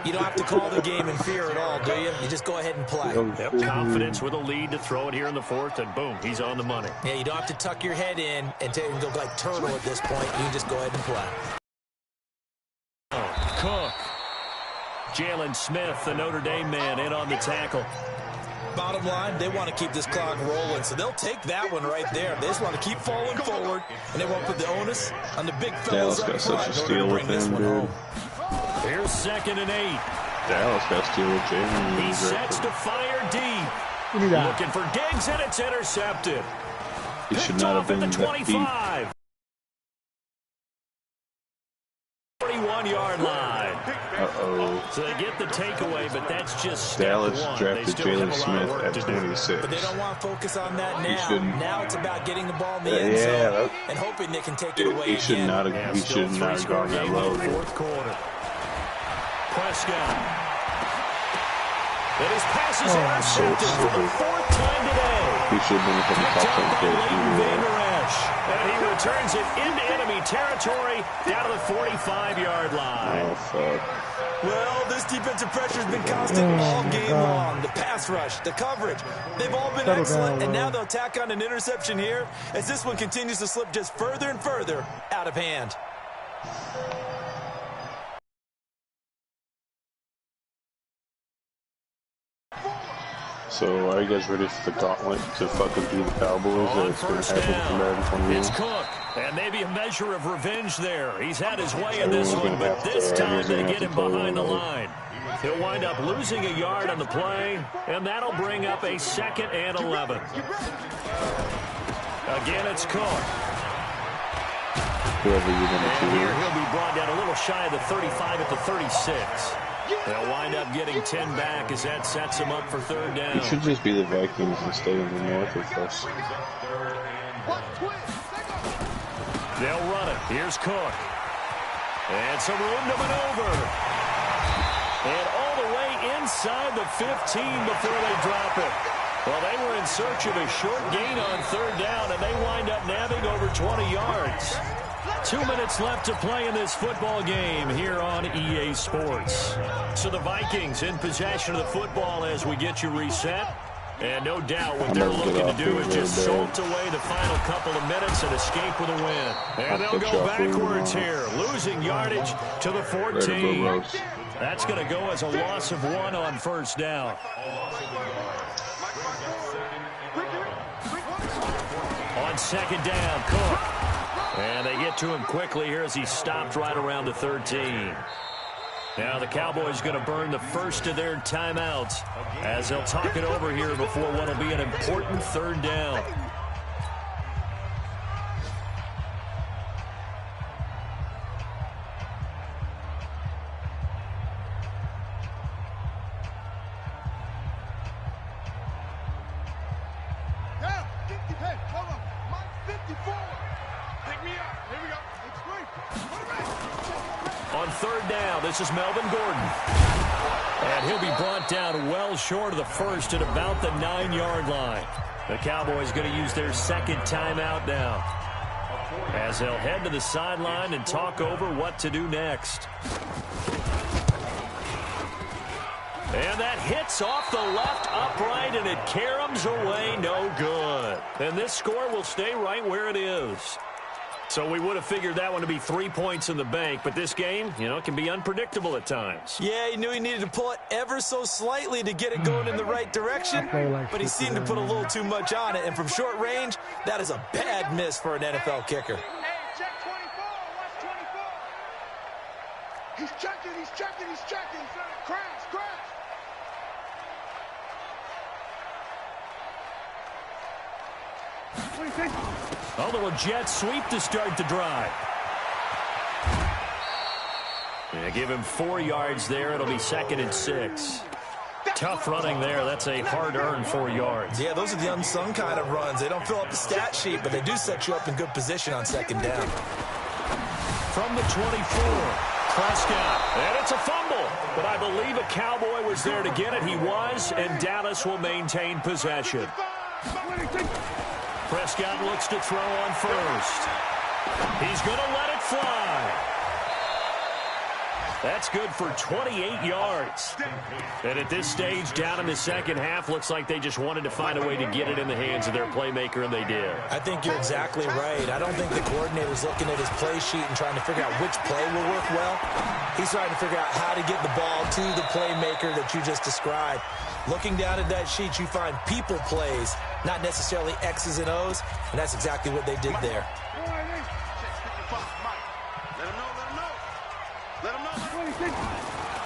you don't have to call the game in fear at all, do you? You just go ahead and play. Yep, confidence with a lead to throw it here in the 4th, and boom, he's on the money. Yeah, you don't have to tuck your head in and go like turtle at this point. You can just go ahead and play. Cook. Jalen Smith, the Notre Dame man, in on the tackle. Bottom line, they want to keep this clock rolling, so they'll take that one right there. They just want to keep falling forward, and they won't put the onus on the big fellas up Dallas got front such a in order to steal bring with this him, one dude. home. Here's 2nd and 8. Dallas got steal with Jalen. He sets to fire deep. Give me that. Looking for Diggs, and it's intercepted. He should Picked not off have at been the that deep. 25. 41-yard line. wide. Uh-oh. So they get the takeaway, but that's just step Dallas one. drafted Jalen Smith at 26. But they don't want to focus on that now. shouldn't. Now it's about getting the ball in the end zone and hoping they can take it away He should again. not have. He should not have gone that low. Fourth quarter. Prescott. And his passes are intercepted for the fourth time today. He should have been from the top 10 and he returns it into enemy territory down to the 45-yard line. Oh, fuck. Well, this defensive pressure has been constant all game long. The pass rush, the coverage, they've all been excellent, and now they'll tack on an interception here as this one continues to slip just further and further out of hand. So, are you guys ready for the gauntlet to fucking beat the Cowboys? That's going to happen from there in 20 years. It's Cook, and maybe a measure of revenge there. He's had his way in this one, but this time they get him behind the line. He'll wind up losing a yard on the play, and that'll bring up a 2nd and 11. Again, it's Cook. Whoever you're going to choose. Here he'll be brought down a little shy of the 35 at the 36. They'll wind up getting 10 back as that sets them up for 3rd down. It should just be the Vikings and stay in the North with us. They'll run it. Here's Cook. And some room to maneuver. And all the way inside the 15 before they drop it. Well, they were in search of a short gain on 3rd down, and they wind up nabbing over 20 yards. 2 minutes left to play in this football game here on EA Sports. So the Vikings in possession of the football as we get you reset. And no doubt what they're looking to do is just salt away the final couple of minutes and escape with a win. And they'll go backwards here, losing yardage to the 14. That's going to go as a loss of 1 on 1st down. On 2nd down, Cook. And they get to him quickly here as he stopped right around the 13. Now the Cowboys going to burn the first of their timeouts as they'll talk it over here before what will be an important 3rd down. On 3rd down, this is Melvin Gordon. And he'll be brought down well short of the first at about the 9-yard line. The Cowboys going to use their 2nd timeout now as they'll head to the sideline and talk over what to do next. And that hits off the left upright, and it caroms away no good. And this score will stay right where it is. So we would have figured that one to be 3 points in the bank, but this game, you know, can be unpredictable at times. Yeah, he knew he needed to pull it ever so slightly to get it going in the right direction, but he seemed to put a little too much on it, and from short range, that is a bad miss for an NFL kicker. Hey, check 24. Watch 24. He's checking. Crash. Oh, the jet sweep to start the drive. Yeah, give him 4 yards there. It'll be 2nd and 6. Tough running there. That's a hard-earned 4 yards. Yeah, those are the unsung kind of runs. They don't fill up the stat sheet, but they do set you up in good position on 2nd down. From the 24, Prescott. And it's a fumble. But I believe a Cowboy was there to get it. He was, and Dallas will maintain possession. Prescott looks to throw on 1st. He's going to let it fly. That's good for 28 yards. And at this stage, down in the 2nd half, looks like they just wanted to find a way to get it in the hands of their playmaker, and they did. I think you're exactly right. I don't think the coordinator's looking at his play sheet and trying to figure out which play will work well. He's trying to figure out how to get the ball to the playmaker that you just described. Looking down at that sheet, you find people plays, not necessarily X's and O's, and that's exactly what they did there.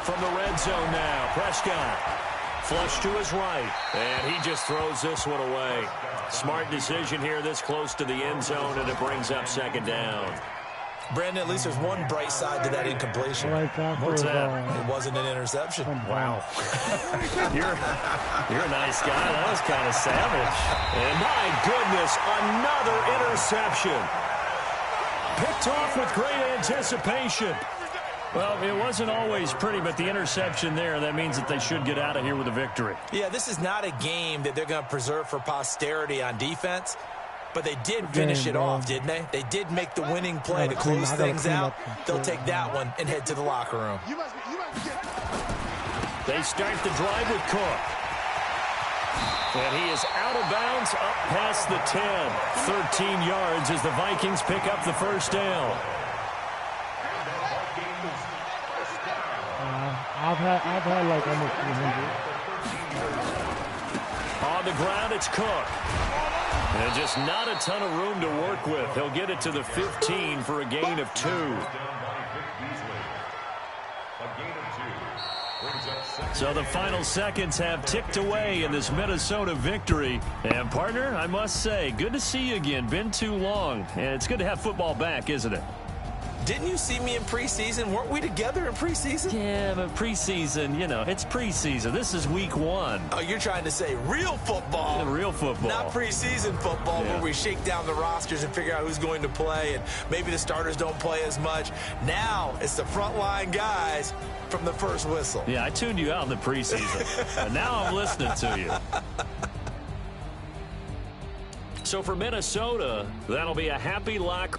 From the red zone now, Prescott. Flush to his right, and he just throws this one away. Smart decision here this close to the end zone, and it brings up 2nd down. Brandon, at least there's one bright side to that incompletion. What's that? It wasn't an interception. Wow. You're a nice guy. That was kind of savage. And my goodness, another interception. Picked off with great anticipation. Well, it wasn't always pretty, but the interception there, that means that they should get out of here with a victory. Yeah, this is not a game that they're going to preserve for posterity on defense, but they did finish it off, didn't they? They did make the winning play to close things out. They'll take that one and head to the locker room. They start the drive with Cook. And he is out of bounds up past the 10. 13 yards as the Vikings pick up the first down. I've had like almost 300. On the ground, it's Cook. And just not a ton of room to work with. He'll get it to the 15 for a gain of 2. So the final seconds have ticked away in this Minnesota victory. And, partner, I must say, good to see you again. Been too long. And it's good to have football back, isn't it? Didn't you see me in preseason? Weren't we together in preseason? Yeah, but preseason, you know, it's preseason. This is week 1. Oh, you're trying to say real football. Yeah, real football. Not preseason football where we shake down the rosters and figure out who's going to play, and maybe the starters don't play as much. Now it's the frontline guys from the first whistle. Yeah, I tuned you out in the preseason, and now I'm listening to you. So for Minnesota, that'll be a happy lock.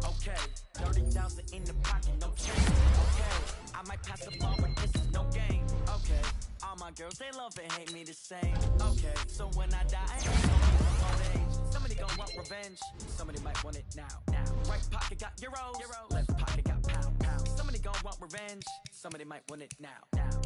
Okay, 30,000 in the pocket, no change. Okay, I might pass the ball, but this is no game. Okay, all my girls, they love and hate me the same. Okay, so when I die, I ain't gonna be from old age. Somebody gonna want revenge, somebody might want it now. Right pocket got euros, left pocket got pound. Somebody gonna want revenge, somebody might want it now.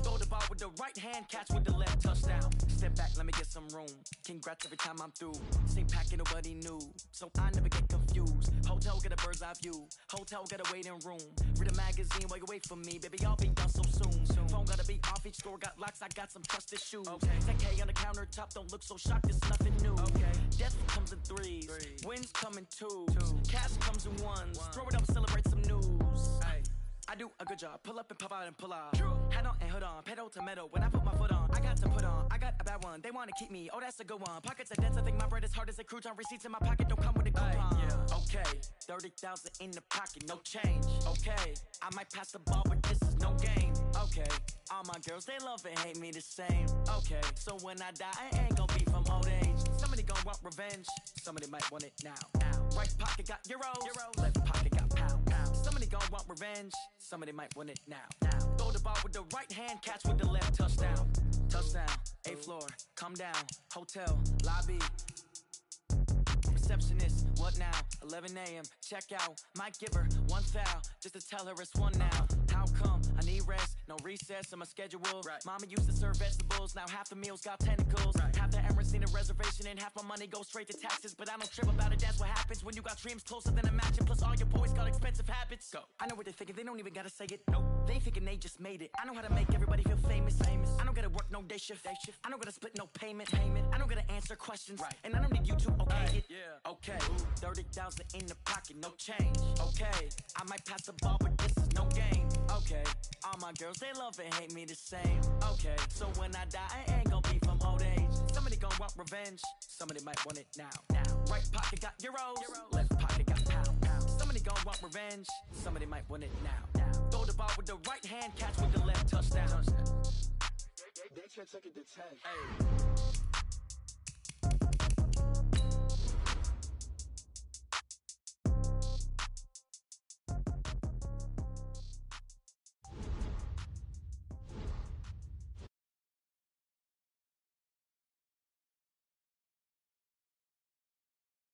Throw the ball with the right hand, catch with the left, touchdown. Step back, let me get some room. Congrats every time I'm through. Same packet, nobody knew, so I never get confused. Hotel get a bird's eye view. Hotel get a waiting room. Read a magazine while you wait for me, baby. I'll be done so soon. Phone gotta be off. Each store got locks. I got some trusted shoes. 10K on the countertop. Don't look so shocked. It's nothing new. Death comes in threes. Wins come in twos. Cash comes in ones. Throw it up, celebrate some news. I do a good job. Pull up and pop out and pull out. Head on and hood on. Pedal to metal. When I put my foot on, I got to put on. I got a bad one. They want to keep me. Oh, that's a good one. Pockets are dense. I think my bread is hard as a crouton. Receipts in my pocket don't come with a coupon. Okay, 30,000 in the pocket, no change. Okay, I might pass the ball, but this is no game. Okay, all my girls, they love and hate me the same. Okay, so when I die, I ain't gonna be from old age. Somebody gonna want revenge. Somebody might want it now. Right pocket got euros. Left pocket got pound. Somebody gonna want revenge. Somebody might want it now. Throw the ball with the right hand, catch with the left, touchdown. Touchdown, 8th floor, come down, hotel, lobby. Receptionist, what now? 11 a.m., check out. Might give her one foul, just to tell her it's one now. How come? I need rest, no recess in my schedule. Mama used to serve vegetables, now half the meals got tentacles. Half the errands need a reservation, and half my money goes straight to taxes. But I don't trip about it, that's what happens when you got dreams closer than a match. And plus all your boys got expensive habits. Go. I know what they're thinking, they don't even gotta say it. Nope. They ain't thinking they just made it. I know how to make everybody feel famous. I don't gotta work no day shift. I don't gotta split no payment. I don't gotta answer questions. And I don't need you to okay it. Okay, 30,000 in the pocket, no change. Okay, I might pass the ball, but this is no game. Okay, all my girls, they love and hate me the same. Okay, so when I die, I ain't gonna be from old age. Somebody gonna want revenge, somebody might want it now. Right pocket got euros, left pocket got pound. Somebody gonna want revenge, somebody might want it now. Throw the ball with the right hand, catch with the left, touchdown. They can't take it to 10.